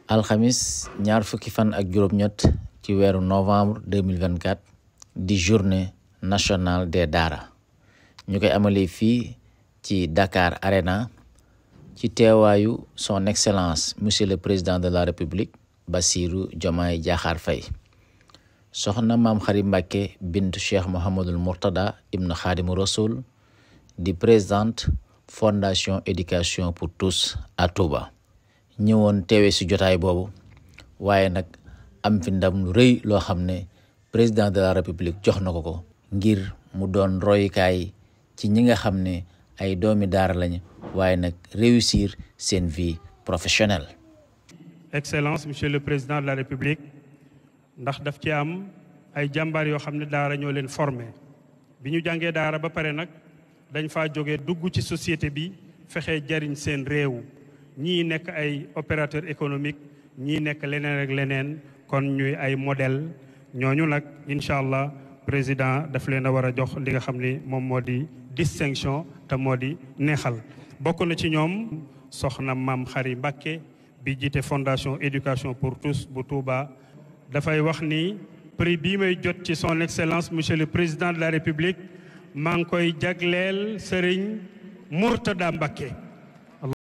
alxamis ñaar fukki fan ak juróom-ñett ci weeru novembre 2024 di journée nationale des daara ñu koy amalee fii ci Dakar Arena ci teewaayu son excellence monsieur le président de la république Bassirou Diomaye Diakhar Faye. soxna maam Xari Mbàkke bintu Cheikh Mouhamadul Mourtada ibn Khadimu Rasoul di présidente fondation éducation pour tous à Touba ñëwoon teewee ci jotaay boobu waaye nag am fi ndam lu rëy loo xam ne président de la république jox na ko ngir mu doon royukaay ci ñi nga xam ne ay doomi daara lañu waaye nag réussir seen vie professionnelle. Excellence monsieur le président de la république ndax daf ci am ay jàmbaar yoo xam ne daara ñoo leen formé bi ñu jàngee daara ba pare nag dañ faa jógee dugg ci société bi fexe jariñ seen réew ñii nekk ay opérateur économique ñii nekk leneen ak leneen kon ñuy ay modèle ñooñu nag incha allah président daf leen a war a jox li nga xam ni moom moo di distinction te moo di neexal. bokk na ci ñoom soxna maam Xari Mbàkke bi jiite fondation éducation pour tous bu Touba dafay wax ni prix bii may jot ci son excellence monsieur le président de la république maa ngi koy jagleel Sëriñ Mourtada Mbàkke